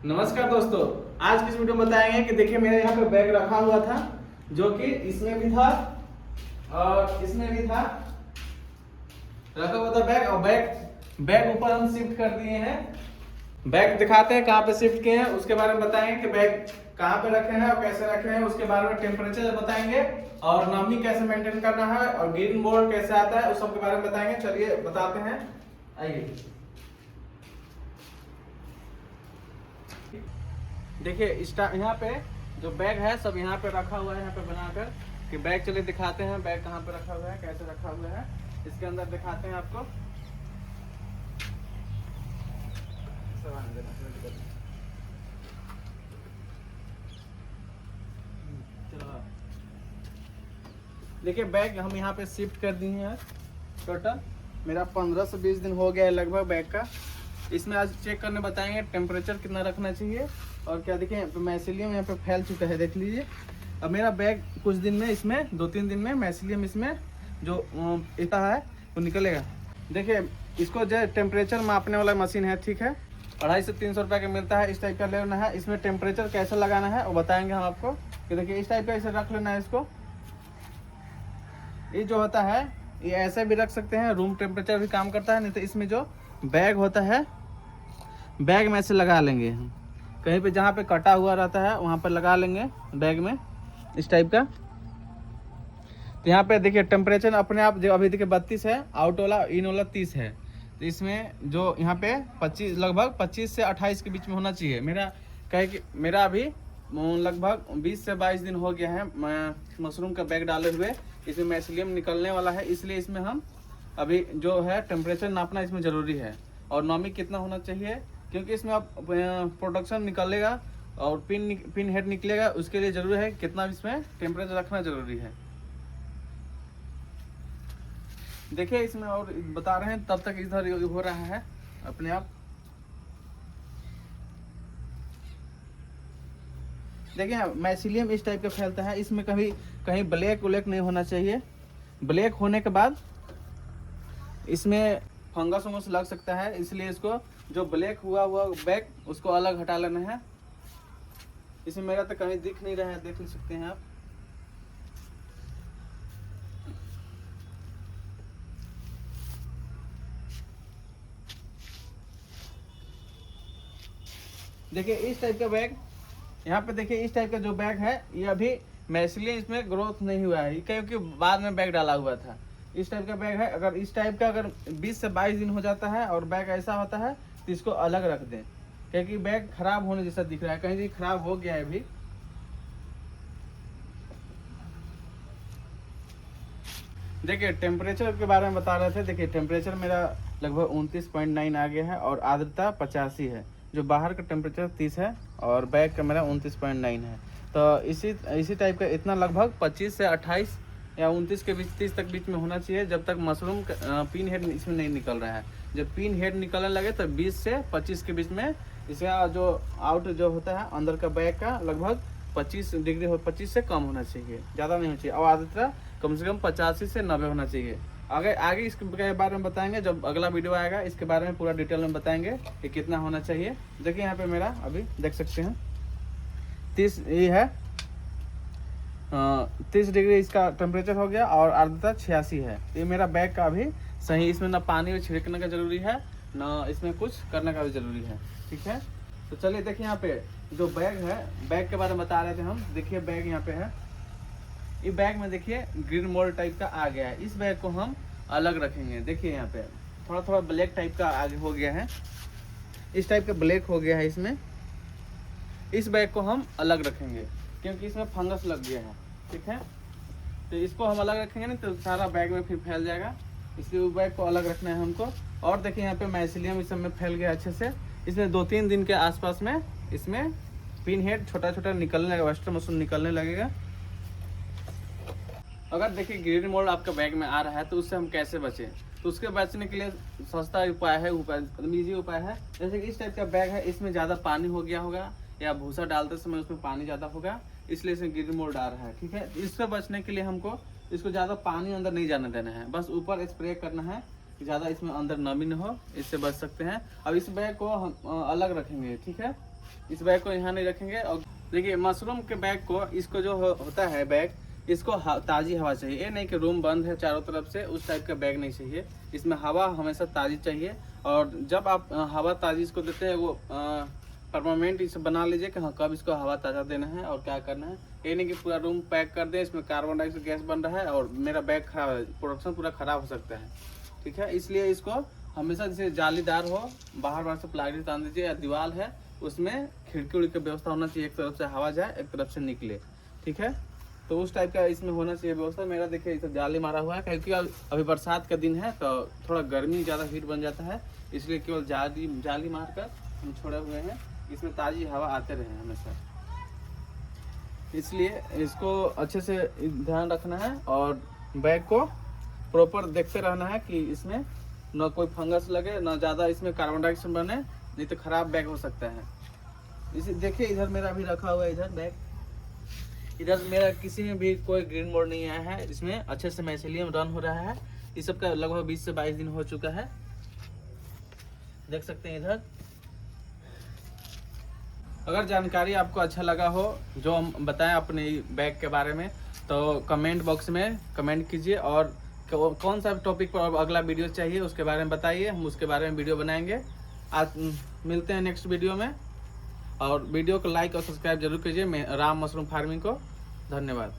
नमस्कार दोस्तों, आज की इस वीडियो में बताएंगे कि देखिए मेरे यहाँ पे बैग रखा हुआ था जो कि इसमें भी था और इसमें भी था, रखा हुआ था बैग। और बैग ऊपर हम शिफ्ट कर दिए हैं। बैग दिखाते हैं कहाँ पे शिफ्ट किए हैं, उसके बारे में बताएंगे कि बैग कहाँ पे रखे हैं और कैसे रखे हैं, उसके बारे में टेम्परेचर बताएंगे और नमी कैसे मेंटेन करना है और ग्रीन बोर्ड कैसे आता है उस सब के बारे में बताएंगे। चलिए बताते हैं, आइए। देखिए यहाँ पे जो बैग है सब यहाँ पे रखा हुआ है, यहाँ पे बनाकर कि बैग चलिए दिखाते हैं बैग कहाँ पे रखा हुआ है, कैसे रखा हुआ है। इसके अंदर दिखाते हैं आपको। देखिए बैग हम यहाँ पे शिफ्ट कर दिए हैं। टोटल मेरा 15 से 20 दिन हो गया है लगभग बैग का। इसमें आज चेक करने बताएंगे टेम्परेचर कितना रखना चाहिए और क्या। देखिए मैसिलियम यहाँ पे फैल चुका है, देख लीजिए। अब मेरा बैग कुछ दिन में इसमें 2-3 दिन में मैसिलियम इसमें जो इतना है वो निकलेगा। देखिए इसको जो टेम्परेचर मापने वाला मशीन है, ठीक है, 250 से 300 रुपये का मिलता है। इस टाइप का लेना है। इसमें टेम्परेचर कैसे लगाना है वो बताएंगे हम आपको कि देखिए इस टाइप का इसे रख लेना है। इसको ये जो होता है ये ऐसे भी रख सकते हैं, रूम टेम्परेचर भी काम करता है। नहीं तो इसमें जो बैग होता है बैग में से लगा लेंगे हम, कहीं पे जहाँ पे कटा हुआ रहता है वहाँ पर लगा लेंगे बैग में इस टाइप का। तो यहाँ पे देखिए टेम्परेचर अपने आप जो अभी देखिए 32 है, आउट वाला इन वाला 30 है। तो इसमें जो यहाँ पे 25 लगभग 25 से 28 के बीच में होना चाहिए। मेरा अभी लगभग 20 से 22 दिन हो गया है मैं मशरूम का बैग डाले हुए। इसमें मैसिलियम निकलने वाला है, इसलिए इसमें हम अभी जो है टेम्परेचर नापना इसमें ज़रूरी है और नमी कितना होना चाहिए, क्योंकि इसमें अब प्रोडक्शन निकलेगा और पिन हेड निकलेगा। उसके लिए जरूरी है कितना इसमें टेम्परेचर रखना जरूरी है। देखिए इसमें और बता रहे हैं, तब तक इधर हो रहा है अपने आप। देखिए मैसिलियम इस टाइप का फैलता है, इसमें कहीं ब्लैक नहीं होना चाहिए। ब्लैक होने के बाद इसमें फंगस वंगस लग सकता है, इसलिए इसको जो ब्लैक हुआ बैग उसको अलग हटा लेना है। इसमें मेरा तो कहीं दिख नहीं रहा है, देख सकते हैं आप। देखिए इस टाइप का बैग, यहाँ पे देखिए इस टाइप का जो बैग है ये अभी मैसिलियम इसमें ग्रोथ नहीं हुआ है, क्योंकि बाद में बैग डाला हुआ था। इस टाइप का बैग है। अगर इस टाइप का अगर 20 से 22 दिन हो जाता है और बैग ऐसा होता है तो इसको अलग रख दें, क्योंकि बैग खराब होने जैसा दिख रहा है, कहीं खराब हो गया है अभी। देखिए टेम्परेचर के बारे में बता रहे थे। देखिए टेम्परेचर मेरा लगभग 29.9 आ गया है और आर्द्रता 85 है। जो बाहर का टेम्परेचर 30 है और बैग का मेरा 29.9 है। तो इसी टाइप का इतना लगभग 25 से 28 या 29 के बीच 30 तक बीच में होना चाहिए, जब तक मशरूम पिन हेड इसमें नहीं निकल रहा है। जब पिन हेड निकलने लगे तो 20 से 25 के बीच में इसका जो आउट जो होता है अंदर का बैग का लगभग 25 डिग्री 25 से कम होना चाहिए, ज़्यादा नहीं होना चाहिए। और आर्द्रता कम से कम 85 से 90 होना चाहिए। आगे इसके बारे में बताएंगे, जब अगला वीडियो आएगा इसके बारे में पूरा डिटेल में बताएंगे कि कितना होना चाहिए। देखिए यहाँ पे मेरा अभी देख सकते हैं 30 ये है 30 डिग्री इसका टेम्परेचर हो गया और आर्द्रता 86 है। ये मेरा बैग का अभी सही, इसमें ना पानी में छिड़कने का जरूरी है ना इसमें कुछ करने का भी जरूरी है, ठीक है। तो चलिए देखिए यहाँ पे जो बैग है, बैग के बारे में बता रहे थे हम। देखिए बैग यहाँ पे है, ये बैग में देखिए ग्रीन मोल्ड टाइप का आ गया है। इस बैग को हम अलग रखेंगे। देखिए यहाँ पे थोड़ा ब्लैक टाइप का आगे हो गया है, इस टाइप का ब्लैक हो गया है इसमें। इस बैग को हम अलग रखेंगे क्योंकि इसमें फंगस लग गया है, ठीक है। तो इसको हम अलग रखेंगे नहीं तो सारा बैग में फिर फैल जाएगा, इसलिए उस बैग को अलग रखना है हमको। और देखिए यहाँ पे मैसिलियम इस सब में फैल गया अच्छे से। इसमें 2-3 दिन के आसपास में इसमें पिन हेड छोटा निकलने लगेगा, वेस्टर मशरूम निकलने लगेगा। अगर देखिए ग्रीन मोल्ड आपका बैग में आ रहा है तो उससे हम कैसे बचें, तो उसके बचने के लिए सस्ता उपाय है, ईजी उपाय है। जैसे कि इस टाइप का बैग है, इसमें ज़्यादा पानी हो गया होगा या भूसा डालते समय उसमें पानी ज़्यादा होगा, इसलिए इसमें ग्रीन मोल्ड आ रहा है, ठीक है। इससे बचने के लिए हमको इसको ज़्यादा पानी अंदर नहीं जाने देना है, बस ऊपर स्प्रे करना है, ज़्यादा इसमें अंदर नमी न हो, इससे बच सकते हैं। अब इस बैग को हम अलग रखेंगे, ठीक है। इस बैग को यहाँ नहीं रखेंगे। और देखिए मशरूम के बैग को, इसको जो होता है बैग, इसको ताज़ी हवा चाहिए। ये नहीं कि रूम बंद है चारों तरफ से, उस टाइप का बैग नहीं चाहिए। इसमें हवा हमेशा ताज़ी चाहिए। और जब आप हवा ताज़ी इसको देते हैं, वो परमानेंट इसे बना लीजिए कि हाँ कब इसको हवा ताज़ा देना है और क्या करना है। ये नहीं कि पूरा रूम पैक कर दें, इसमें कार्बन डाइऑक्साइड गैस बन रहा है और मेरा बैग खराब है, प्रोडक्शन पूरा ख़राब हो सकता है। ठीक है, इसलिए इसको हमेशा जैसे जालीदार हो, बाहर से प्लास्टिक तान दीजिए, या दीवार है उसमें खिड़की उड़की की व्यवस्था होना चाहिए, एक तरफ से हवा जाए एक तरफ से निकले। ठीक है, तो उस टाइप का इसमें होना चाहिए व्यवस्था। मेरा देखिए इधर जाली मारा हुआ है, क्योंकि अभी बरसात का दिन है तो थोड़ा गर्मी ज़्यादा हीट बन जाता है, इसलिए केवल जाली मार कर हम छोड़े हुए हैं, इसमें ताज़ी हवा आते रहे हमेशा। इसलिए इसको अच्छे से ध्यान रखना है और बैग को प्रॉपर देखते रहना है कि इसमें ना कोई फंगस लगे, ना ज़्यादा इसमें कार्बन डाइऑक्साइड बने, नहीं तो ख़राब बैग हो सकता है। इसे देखिए इधर मेरा भी रखा हुआ है, इधर बैग, इधर मेरा किसी में भी कोई ग्रीन बोर्ड नहीं आया है। इसमें अच्छे से माइसेलियम रन हो रहा है। इस सब का लगभग 20 से 22 दिन हो चुका है, देख सकते हैं इधर। अगर जानकारी आपको अच्छा लगा हो जो हम बताएं अपने बैग के बारे में, तो कमेंट बॉक्स में कमेंट कीजिए और कौन सा टॉपिक पर अगला वीडियो चाहिए उसके बारे में बताइए, हम उसके बारे में वीडियो बनाएंगे। आज मिलते हैं नेक्स्ट वीडियो में, और वीडियो को लाइक और सब्सक्राइब जरूर कीजिए राम मशरूम फार्मिंग को। धन्यवाद।